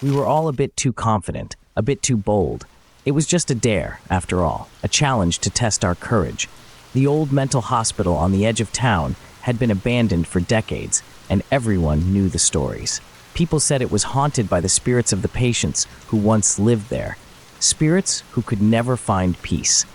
We were all a bit too confident, a bit too bold. It was just a dare, after all, a challenge to test our courage. The old mental hospital on the edge of town had been abandoned for decades, and everyone knew the stories. People said it was haunted by the spirits of the patients who once lived there, spirits who could never find peace.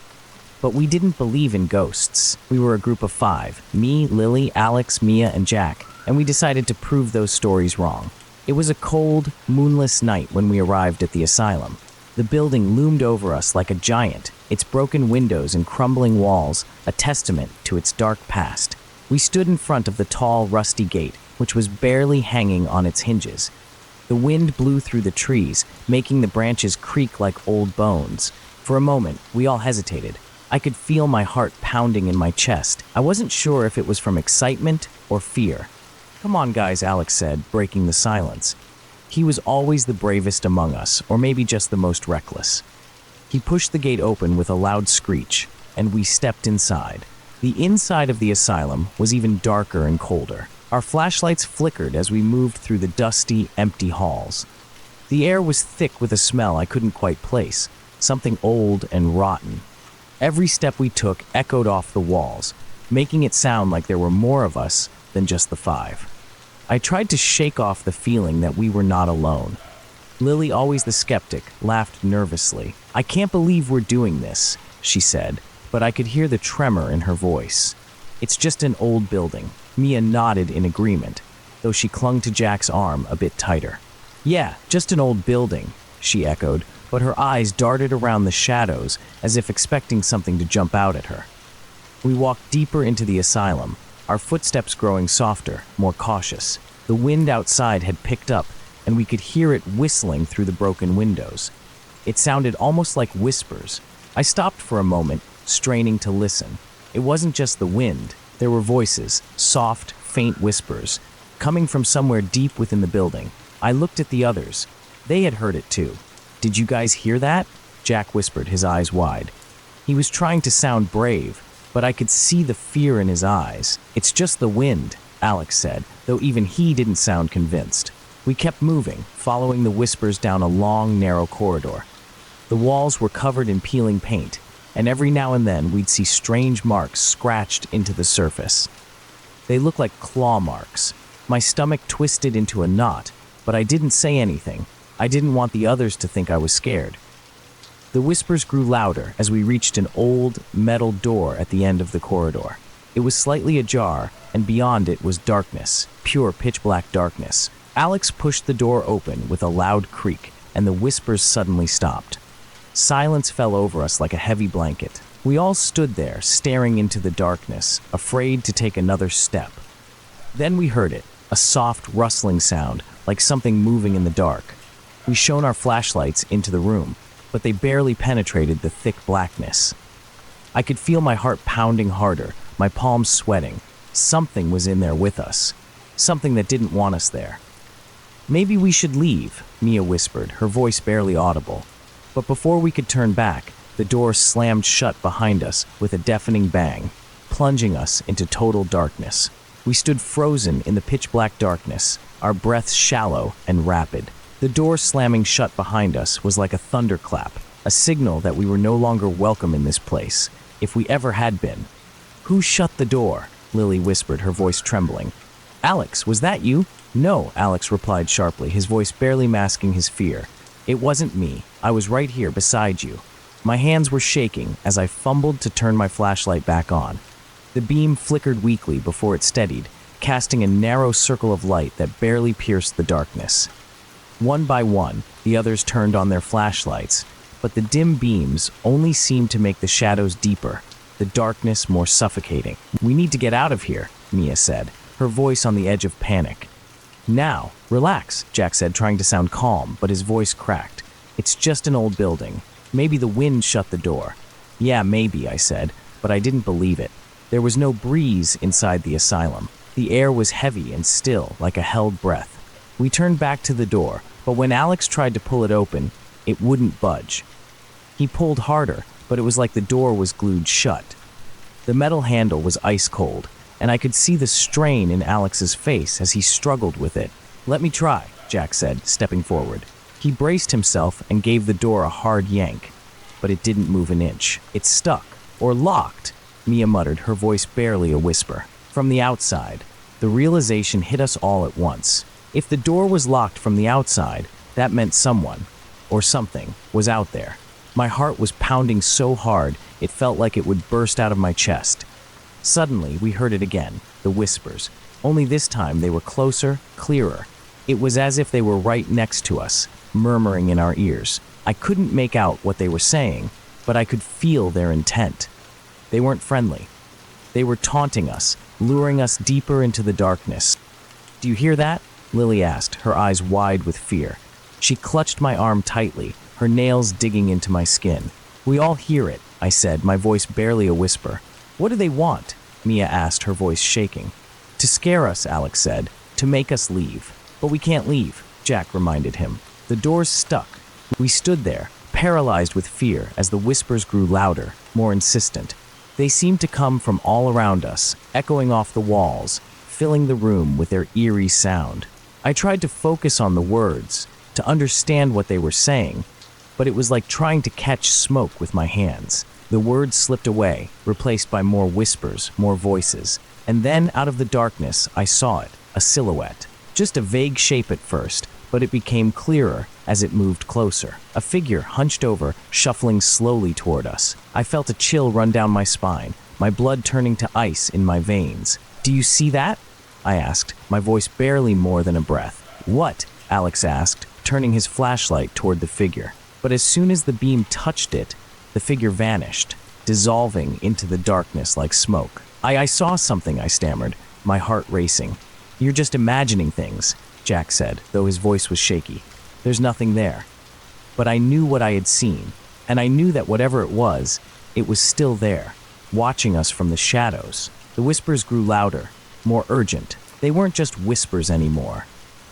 But we didn't believe in ghosts. We were a group of 5, me, Lily, Alex, Mia, and Jack, and we decided to prove those stories wrong. It was a cold, moonless night when we arrived at the asylum. The building loomed over us like a giant, its broken windows and crumbling walls a testament to its dark past. We stood in front of the tall, rusty gate, which was barely hanging on its hinges. The wind blew through the trees, making the branches creak like old bones. For a moment, we all hesitated. I could feel my heart pounding in my chest. I wasn't sure if it was from excitement or fear. "Come on, guys," Alex said, breaking the silence. He was always the bravest among us, or maybe just the most reckless. He pushed the gate open with a loud screech, and we stepped inside. The inside of the asylum was even darker and colder. Our flashlights flickered as we moved through the dusty, empty halls. The air was thick with a smell I couldn't quite place, something old and rotten. Every step we took echoed off the walls, making it sound like there were more of us than just the 5. I tried to shake off the feeling that we were not alone. Lily, always the skeptic, laughed nervously. "I can't believe we're doing this," she said, but I could hear the tremor in her voice. "It's just an old building." Mia nodded in agreement, though she clung to Jack's arm a bit tighter. "Yeah, just an old building," she echoed, but her eyes darted around the shadows as if expecting something to jump out at her. We walked deeper into the asylum, our footsteps growing softer, more cautious. The wind outside had picked up, and we could hear it whistling through the broken windows. It sounded almost like whispers. I stopped for a moment, straining to listen. It wasn't just the wind. There were voices, soft, faint whispers, coming from somewhere deep within the building. I looked at the others. They had heard it too. "Did you guys hear that?" Jack whispered, his eyes wide. He was trying to sound brave, but I could see the fear in his eyes. "It's just the wind," Alex said, though even he didn't sound convinced. We kept moving, following the whispers down a long, narrow corridor. The walls were covered in peeling paint, and every now and then we'd see strange marks scratched into the surface. They looked like claw marks. My stomach twisted into a knot, but I didn't say anything. I didn't want the others to think I was scared. The whispers grew louder as we reached an old, metal door at the end of the corridor. It was slightly ajar, and beyond it was darkness, pure pitch-black darkness. Alex pushed the door open with a loud creak, and the whispers suddenly stopped. Silence fell over us like a heavy blanket. We all stood there, staring into the darkness, afraid to take another step. Then we heard it, a soft, rustling sound, like something moving in the dark. We shone our flashlights into the room, but they barely penetrated the thick blackness. I could feel my heart pounding harder, my palms sweating. Something was in there with us, something that didn't want us there. "Maybe we should leave," Mia whispered, her voice barely audible. But before we could turn back, the door slammed shut behind us with a deafening bang, plunging us into total darkness. We stood frozen in the pitch-black darkness, our breaths shallow and rapid. The door slamming shut behind us was like a thunderclap, a signal that we were no longer welcome in this place, if we ever had been. "Who shut the door?" Lily whispered, her voice trembling. "Alex, was that you?" "No," Alex replied sharply, his voice barely masking his fear. "It wasn't me. I was right here beside you." My hands were shaking as I fumbled to turn my flashlight back on. The beam flickered weakly before it steadied, casting a narrow circle of light that barely pierced the darkness. One by one, the others turned on their flashlights, but the dim beams only seemed to make the shadows deeper, the darkness more suffocating. "We need to get out of here," Mia said, her voice on the edge of panic. "Now, relax," Jack said, trying to sound calm, but his voice cracked. "It's just an old building. Maybe the wind shut the door." "Yeah, maybe," I said, but I didn't believe it. There was no breeze inside the asylum. The air was heavy and still, like a held breath. We turned back to the door, but when Alex tried to pull it open, it wouldn't budge. He pulled harder, but it was like the door was glued shut. The metal handle was ice cold, and I could see the strain in Alex's face as he struggled with it. "Let me try," Jack said, stepping forward. He braced himself and gave the door a hard yank, but it didn't move an inch. It stuck, or locked, Mia muttered, her voice barely a whisper. From the outside, the realization hit us all at once. If the door was locked from the outside, that meant someone, or something, was out there. My heart was pounding so hard, it felt like it would burst out of my chest. Suddenly, we heard it again, the whispers. Only this time they were closer, clearer. It was as if they were right next to us, murmuring in our ears. I couldn't make out what they were saying, but I could feel their intent. They weren't friendly. They were taunting us, luring us deeper into the darkness. "Do you hear that?" Lily asked, her eyes wide with fear. She clutched my arm tightly, her nails digging into my skin. "We all hear it," I said, my voice barely a whisper. "What do they want?" Mia asked, her voice shaking. "To scare us," Alex said, "to make us leave." "But we can't leave," Jack reminded him. "The door's stuck." We stood there, paralyzed with fear as the whispers grew louder, more insistent. They seemed to come from all around us, echoing off the walls, filling the room with their eerie sound. I tried to focus on the words, to understand what they were saying, but it was like trying to catch smoke with my hands. The words slipped away, replaced by more whispers, more voices. And then, out of the darkness, I saw it, a silhouette. Just a vague shape at first, but it became clearer as it moved closer. A figure hunched over, shuffling slowly toward us. I felt a chill run down my spine, my blood turning to ice in my veins. "Do you see that?" I asked, my voice barely more than a breath. "What?" Alex asked, turning his flashlight toward the figure. But as soon as the beam touched it, the figure vanished, dissolving into the darkness like smoke. I saw something," I stammered, my heart racing. "You're just imagining things," Jack said, though his voice was shaky. "There's nothing there." But I knew what I had seen, and I knew that whatever it was still there, watching us from the shadows. The whispers grew louder, more urgent. They weren't just whispers anymore.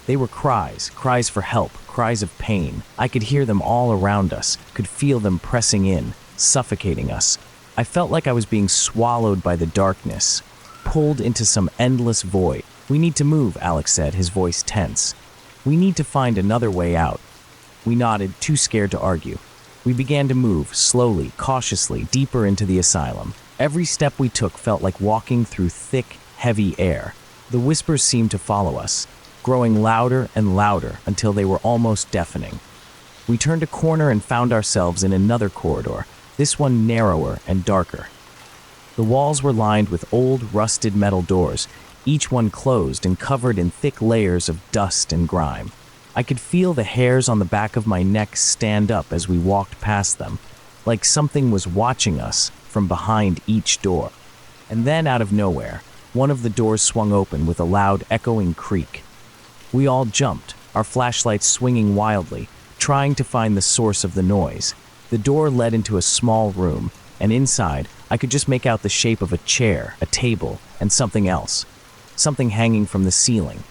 They were cries, cries for help, cries of pain. I could hear them all around us, could feel them pressing in, suffocating us. I felt like I was being swallowed by the darkness, pulled into some endless void. "We need to move," Alex said, his voice tense. "We need to find another way out." We nodded, too scared to argue. We began to move, slowly, cautiously, deeper into the asylum. Every step we took felt like walking through thick, heavy air. The whispers seemed to follow us, growing louder and louder until they were almost deafening. We turned a corner and found ourselves in another corridor, this one narrower and darker. The walls were lined with old, rusted metal doors, each one closed and covered in thick layers of dust and grime. I could feel the hairs on the back of my neck stand up as we walked past them, like something was watching us from behind each door. And then, out of nowhere, one of the doors swung open with a loud, echoing creak. We all jumped, our flashlights swinging wildly, trying to find the source of the noise. The door led into a small room, and inside, I could just make out the shape of a chair, a table, and something else. Something hanging from the ceiling.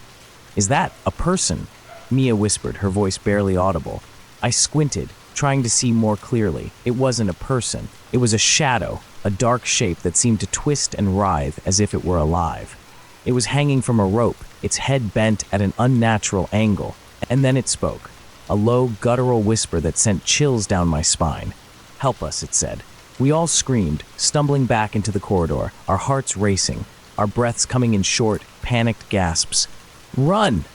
"Is that a person?" Mia whispered, her voice barely audible. I squinted, trying to see more clearly. It wasn't a person. It was a shadow, a dark shape that seemed to twist and writhe as if it were alive. It was hanging from a rope, its head bent at an unnatural angle. And then it spoke, a low, guttural whisper that sent chills down my spine. "Help us," it said. We all screamed, stumbling back into the corridor, our hearts racing, our breaths coming in short, panicked gasps. "Run!"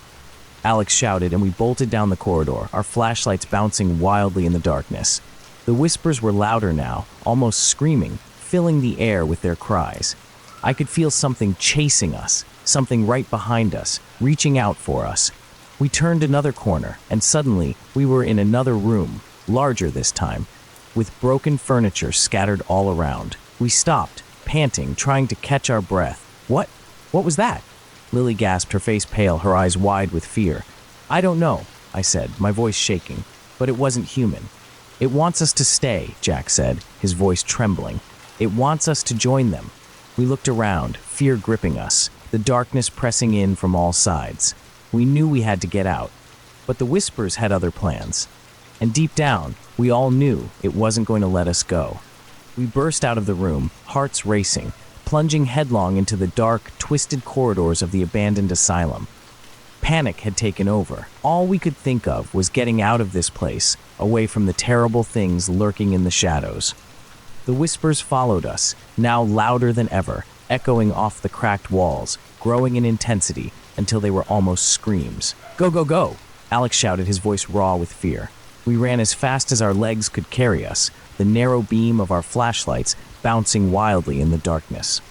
Alex shouted, and we bolted down the corridor, our flashlights bouncing wildly in the darkness. The whispers were louder now, almost screaming, filling the air with their cries. I could feel something chasing us, something right behind us, reaching out for us. We turned another corner, and suddenly we were in another room, larger this time, with broken furniture scattered all around. We stopped, panting, trying to catch our breath. What was that?" Lily gasped, her face pale, her eyes wide with fear. "I don't know," I said, my voice shaking, "but it wasn't human." "It wants us to stay," Jack said, his voice trembling. "It wants us to join them." We looked around, fear gripping us, the darkness pressing in from all sides. We knew we had to get out, but the whispers had other plans. And deep down, we all knew it wasn't going to let us go. We burst out of the room, hearts racing, plunging headlong into the dark, twisted corridors of the abandoned asylum. Panic had taken over. All we could think of was getting out of this place, away from the terrible things lurking in the shadows. The whispers followed us, now louder than ever, echoing off the cracked walls, growing in intensity until they were almost screams. "Go, go, go!" Alex shouted, his voice raw with fear. We ran as fast as our legs could carry us, the narrow beam of our flashlights bouncing wildly in the darkness.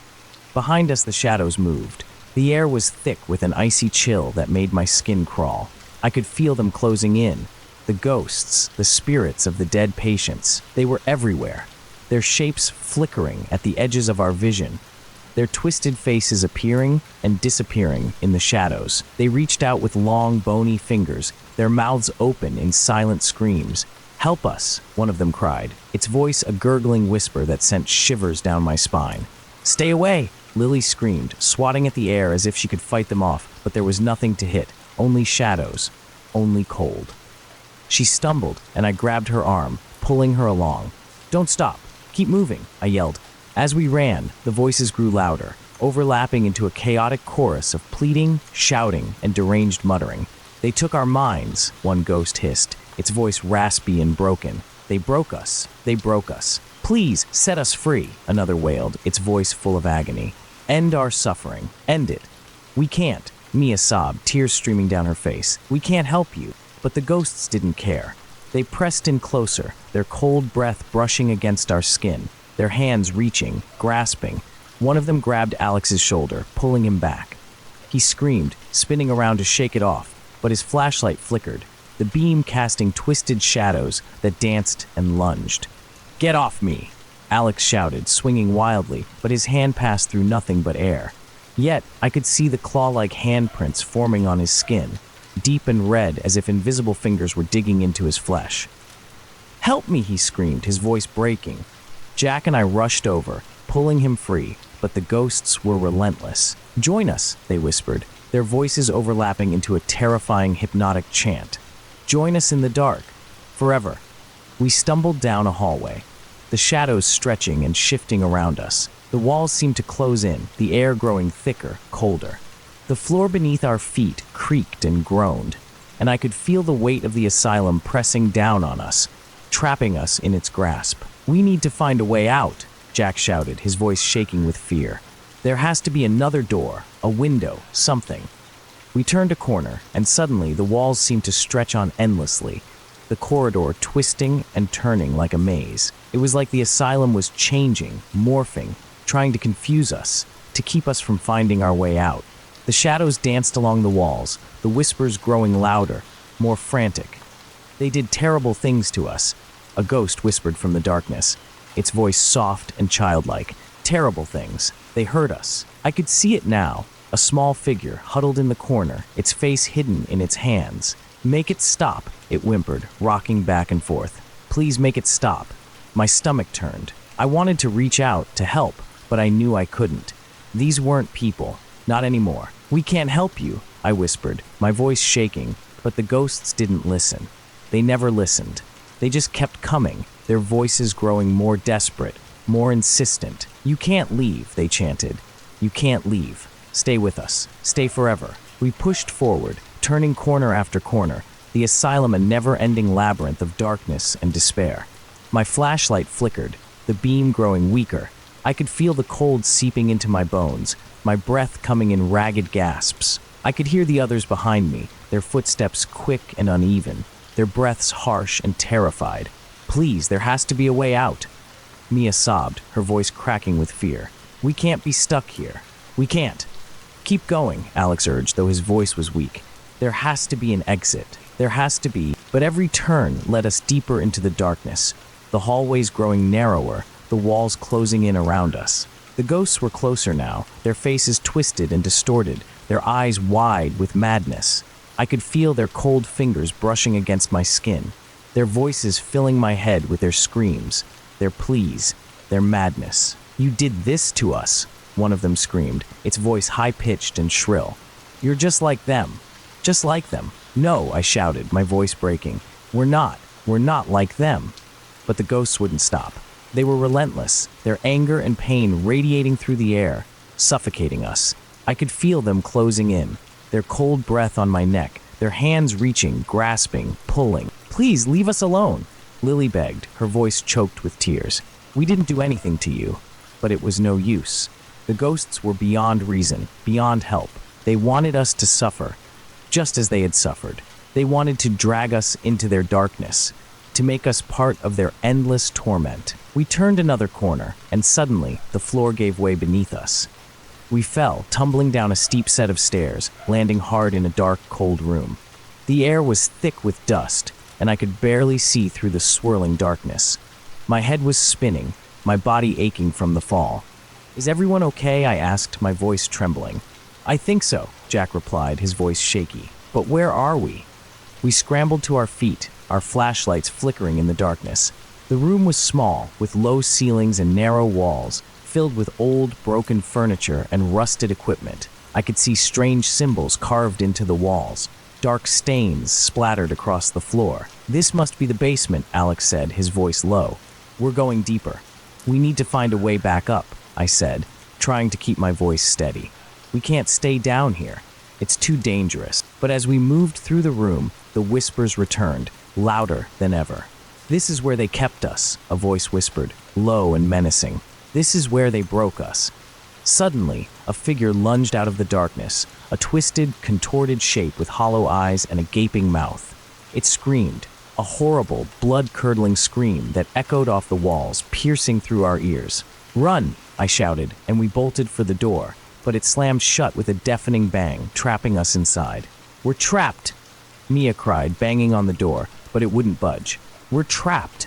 Behind us, the shadows moved. The air was thick with an icy chill that made my skin crawl. I could feel them closing in. The ghosts, the spirits of the dead patients, they were everywhere, their shapes flickering at the edges of our vision, their twisted faces appearing and disappearing in the shadows. They reached out with long, bony fingers, their mouths open in silent screams. "Help us," one of them cried, its voice a gurgling whisper that sent shivers down my spine. "Stay away!" Lily screamed, swatting at the air as if she could fight them off, but there was nothing to hit, only shadows, only cold. She stumbled, and I grabbed her arm, pulling her along. "Don't stop! Keep moving!" I yelled. As we ran, the voices grew louder, overlapping into a chaotic chorus of pleading, shouting, and deranged muttering. "They took our minds," one ghost hissed, its voice raspy and broken. "They broke us. They broke us. Please, set us free," another wailed, its voice full of agony. "End our suffering. End it." "We can't," Mia sobbed, tears streaming down her face. "We can't help you." But the ghosts didn't care. They pressed in closer, their cold breath brushing against our skin, their hands reaching, grasping. One of them grabbed Alex's shoulder, pulling him back. He screamed, spinning around to shake it off, but his flashlight flickered, the beam casting twisted shadows that danced and lunged. "Get off me!" Alex shouted, swinging wildly, but his hand passed through nothing but air. Yet, I could see the claw-like handprints forming on his skin, deep and red as if invisible fingers were digging into his flesh. "Help me!" he screamed, his voice breaking. Jack and I rushed over, pulling him free, but the ghosts were relentless. "Join us," they whispered, their voices overlapping into a terrifying hypnotic chant. "Join us in the dark, forever." We stumbled down a hallway, the shadows stretching and shifting around us. The walls seemed to close in, the air growing thicker, colder. The floor beneath our feet creaked and groaned, and I could feel the weight of the asylum pressing down on us, trapping us in its grasp. "We need to find a way out," Jack shouted, his voice shaking with fear. "There has to be another door, a window, something." We turned a corner, and suddenly the walls seemed to stretch on endlessly, the corridor twisting and turning like a maze. It was like the asylum was changing, morphing, trying to confuse us, to keep us from finding our way out. The shadows danced along the walls, the whispers growing louder, more frantic. "They did terrible things to us," a ghost whispered from the darkness, its voice soft and childlike. "Terrible things. They hurt us." I could see it now, a small figure huddled in the corner, its face hidden in its hands. "Make it stop," it whimpered, rocking back and forth. "Please make it stop." My stomach turned. I wanted to reach out, to help, but I knew I couldn't. These weren't people. Not anymore. "We can't help you," I whispered, my voice shaking, but the ghosts didn't listen. They never listened. They just kept coming, their voices growing more desperate, more insistent. "You can't leave," they chanted. "You can't leave. Stay with us. Stay forever." We pushed forward, turning corner after corner, the asylum a never-ending labyrinth of darkness and despair. My flashlight flickered, the beam growing weaker. I could feel the cold seeping into my bones, my breath coming in ragged gasps. I could hear the others behind me, their footsteps quick and uneven, their breaths harsh and terrified. "Please, there has to be a way out." Mia sobbed, her voice cracking with fear. "We can't be stuck here. We can't." "Keep going," Alex urged, though his voice was weak. "There has to be an exit. There has to be." But every turn led us deeper into the darkness, the hallways growing narrower, the walls closing in around us. The ghosts were closer now, their faces twisted and distorted, their eyes wide with madness. I could feel their cold fingers brushing against my skin, their voices filling my head with their screams, their pleas, their madness. "You did this to us," one of them screamed, its voice high-pitched and shrill. "You're just like them. Just like them." "No," I shouted, my voice breaking. We're not like them." But the ghosts wouldn't stop. They were relentless, their anger and pain radiating through the air, suffocating us. I could feel them closing in, their cold breath on my neck, their hands reaching, grasping, pulling. "Please, leave us alone," Lily begged, her voice choked with tears. "We didn't do anything to you." But it was no use. The ghosts were beyond reason, beyond help. They wanted us to suffer, just as they had suffered. They wanted to drag us into their darkness, to make us part of their endless torment. We turned another corner, and suddenly the floor gave way beneath us. We fell, tumbling down a steep set of stairs, landing hard in a dark, cold room. The air was thick with dust, and I could barely see through the swirling darkness. My head was spinning, my body aching from the fall. "Is everyone okay?" I asked, my voice trembling. "I think so," Jack replied, his voice shaky. "But where are we?" We scrambled to our feet, our flashlights flickering in the darkness. The room was small, with low ceilings and narrow walls, filled with old, broken furniture and rusted equipment. I could see strange symbols carved into the walls. Dark stains splattered across the floor. "This must be the basement," Alex said, his voice low. "We're going deeper." "We need to find a way back up," I said, trying to keep my voice steady. "We can't stay down here. It's too dangerous." But as we moved through the room, the whispers returned, louder than ever. "This is where they kept us," a voice whispered, low and menacing. "This is where they broke us." Suddenly, a figure lunged out of the darkness, a twisted, contorted shape with hollow eyes and a gaping mouth. It screamed, a horrible, blood-curdling scream that echoed off the walls, piercing through our ears. "Run!" I shouted, and we bolted for the door, but it slammed shut with a deafening bang, trapping us inside. "We're trapped!" Mia cried, banging on the door, but it wouldn't budge. "We're trapped!"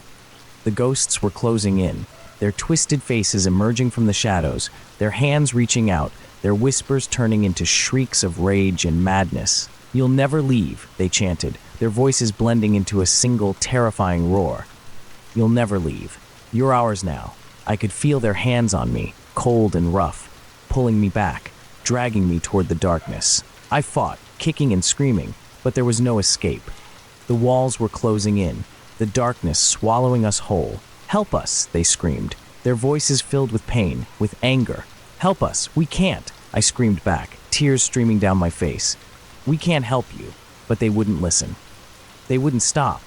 The ghosts were closing in, their twisted faces emerging from the shadows, their hands reaching out, their whispers turning into shrieks of rage and madness. "You'll never leave," they chanted, their voices blending into a single terrifying roar. "You'll never leave. You're ours now." I could feel their hands on me, cold and rough, pulling me back, dragging me toward the darkness. I fought, kicking and screaming, but there was no escape. The walls were closing in, the darkness swallowing us whole. "Help us," they screamed, their voices filled with pain, with anger. "Help us, we can't," I screamed back, tears streaming down my face. "We can't help you," but they wouldn't listen. They wouldn't stop.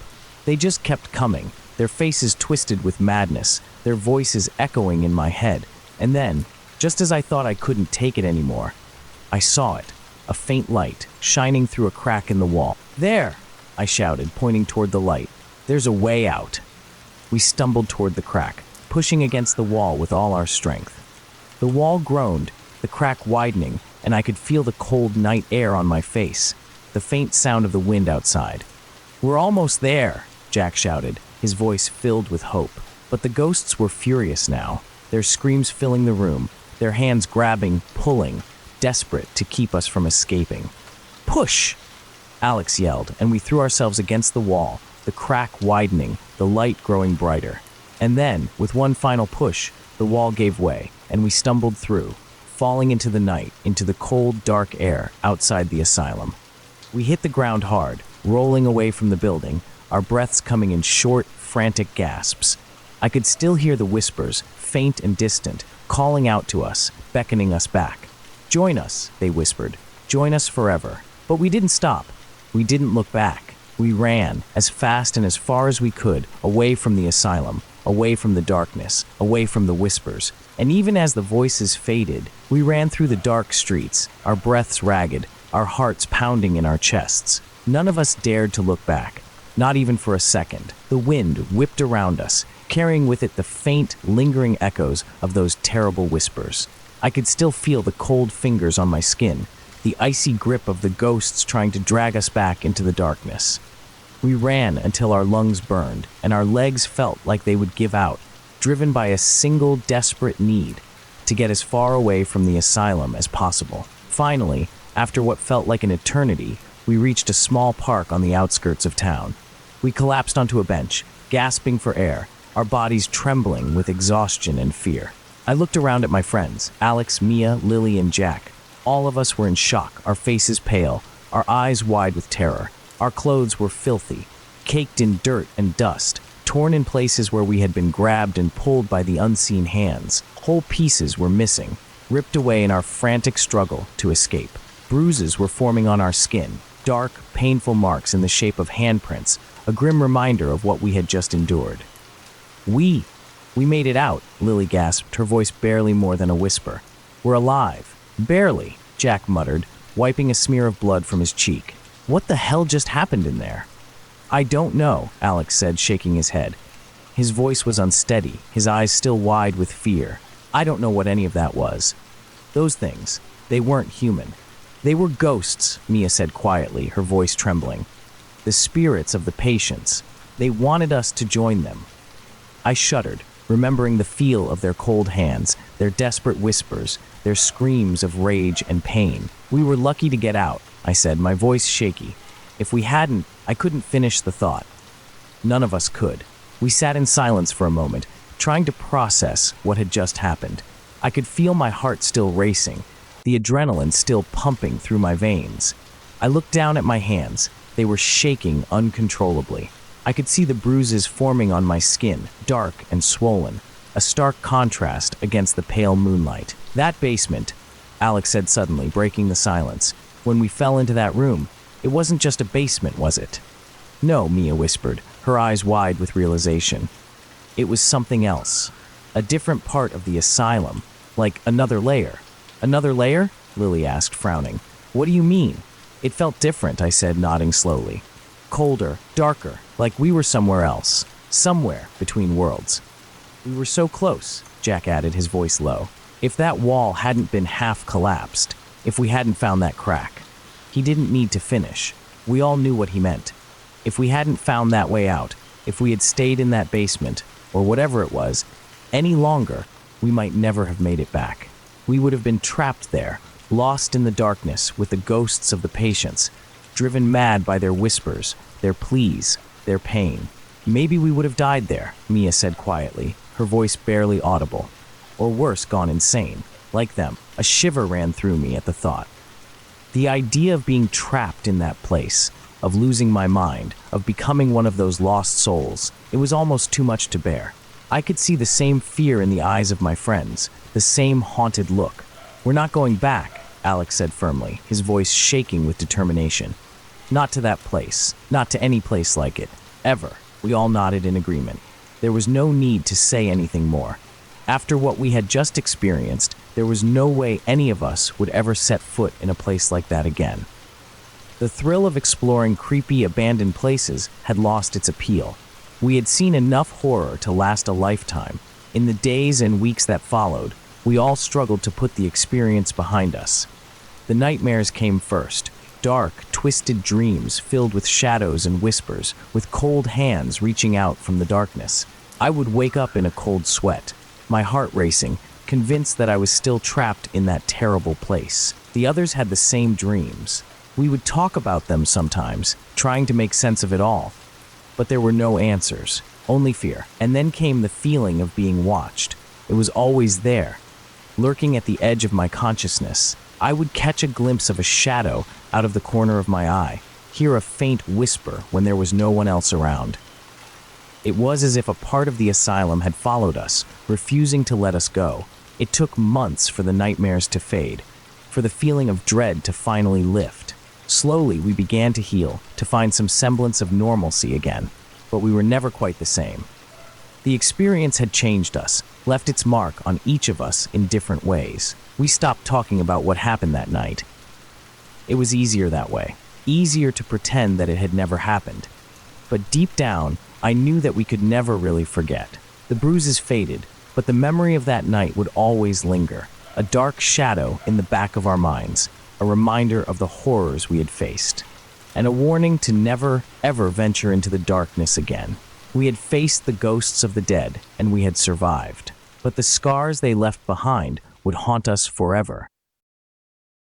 They just kept coming, their faces twisted with madness, their voices echoing in my head. And then, just as I thought I couldn't take it anymore, I saw it, a faint light, shining through a crack in the wall. "There!" I shouted, pointing toward the light. "There's a way out." We stumbled toward the crack, pushing against the wall with all our strength. The wall groaned, the crack widening, and I could feel the cold night air on my face, the faint sound of the wind outside. "We're almost there," Jack shouted, his voice filled with hope. But the ghosts were furious now, their screams filling the room, their hands grabbing, pulling, desperate to keep us from escaping. "Push!" Alex yelled, and we threw ourselves against the wall, the crack widening, the light growing brighter. And then, with one final push, the wall gave way, and we stumbled through, falling into the night, into the cold, dark air outside the asylum. We hit the ground hard, rolling away from the building, our breaths coming in short, frantic gasps. I could still hear the whispers, faint and distant, calling out to us, beckoning us back. "Join us," they whispered. "Join us forever." But we didn't stop. We didn't look back. We ran, as fast and as far as we could, away from the asylum, away from the darkness, away from the whispers. And even as the voices faded, we ran through the dark streets, our breaths ragged, our hearts pounding in our chests. None of us dared to look back, not even for a second. The wind whipped around us, carrying with it the faint, lingering echoes of those terrible whispers. I could still feel the cold fingers on my skin, the icy grip of the ghosts trying to drag us back into the darkness. We ran until our lungs burned, and our legs felt like they would give out, driven by a single desperate need to get as far away from the asylum as possible. Finally, after what felt like an eternity, we reached a small park on the outskirts of town. We collapsed onto a bench, gasping for air, our bodies trembling with exhaustion and fear. I looked around at my friends, Alex, Mia, Lily, and Jack. All of us were in shock, our faces pale, our eyes wide with terror. Our clothes were filthy, caked in dirt and dust, torn in places where we had been grabbed and pulled by the unseen hands. Whole pieces were missing, ripped away in our frantic struggle to escape. Bruises were forming on our skin, dark, painful marks in the shape of handprints, a grim reminder of what we had just endured. We made it out, Lily gasped, her voice barely more than a whisper. We're alive. Barely, Jack muttered, wiping a smear of blood from his cheek. What the hell just happened in there? I don't know, Alex said, shaking his head. His voice was unsteady, his eyes still wide with fear. I don't know what any of that was. Those things, they weren't human. They were ghosts, Mia said quietly, her voice trembling. The spirits of the patients. They wanted us to join them. I shuddered, remembering the feel of their cold hands, their desperate whispers, their screams of rage and pain. We were lucky to get out, I said, my voice shaky. If we hadn't, I couldn't finish the thought. None of us could. We sat in silence for a moment, trying to process what had just happened. I could feel my heart still racing, the adrenaline still pumping through my veins. I looked down at my hands. They were shaking uncontrollably. I could see the bruises forming on my skin, dark and swollen, a stark contrast against the pale moonlight. That basement, Alex said suddenly, breaking the silence. When we fell into that room, it wasn't just a basement, was it? No, Mia whispered, her eyes wide with realization. It was something else. A different part of the asylum, like another layer. Another layer? Lily asked, frowning. What do you mean? It felt different, I said, nodding slowly. Colder, darker, like we were somewhere else. Somewhere between worlds. We were so close, Jack added, his voice low. If that wall hadn't been half collapsed, if we hadn't found that crack. He didn't need to finish. We all knew what he meant. If we hadn't found that way out, if we had stayed in that basement, or whatever it was, any longer, we might never have made it back. We would have been trapped there, lost in the darkness with the ghosts of the patients, driven mad by their whispers, their pleas, their pain. Maybe we would have died there, Mia said quietly, her voice barely audible. Or worse, gone insane. Like them, a shiver ran through me at the thought. The idea of being trapped in that place, of losing my mind, of becoming one of those lost souls, it was almost too much to bear. I could see the same fear in the eyes of my friends, the same haunted look. We're not going back, Alex said firmly, his voice shaking with determination. Not to that place, not to any place like it, ever. We all nodded in agreement. There was no need to say anything more. After what we had just experienced, there was no way any of us would ever set foot in a place like that again. The thrill of exploring creepy, abandoned places had lost its appeal. We had seen enough horror to last a lifetime. In the days and weeks that followed, we all struggled to put the experience behind us. The nightmares came first. Dark, twisted dreams filled with shadows and whispers, with cold hands reaching out from the darkness. I would wake up in a cold sweat, my heart racing, convinced that I was still trapped in that terrible place. The others had the same dreams. We would talk about them sometimes, trying to make sense of it all. But there were no answers, only fear. And then came the feeling of being watched. It was always there, lurking at the edge of my consciousness. I would catch a glimpse of a shadow out of the corner of my eye, hear a faint whisper when there was no one else around. It was as if a part of the asylum had followed us, refusing to let us go. It took months for the nightmares to fade, for the feeling of dread to finally lift. Slowly, we began to heal, to find some semblance of normalcy again, but we were never quite the same. The experience had changed us, left its mark on each of us in different ways. We stopped talking about what happened that night. It was easier that way, easier to pretend that it had never happened. But deep down, I knew that we could never really forget. The bruises faded, but the memory of that night would always linger, a dark shadow in the back of our minds, a reminder of the horrors we had faced, and a warning to never, ever venture into the darkness again. We had faced the ghosts of the dead, and we had survived, but the scars they left behind would haunt us forever.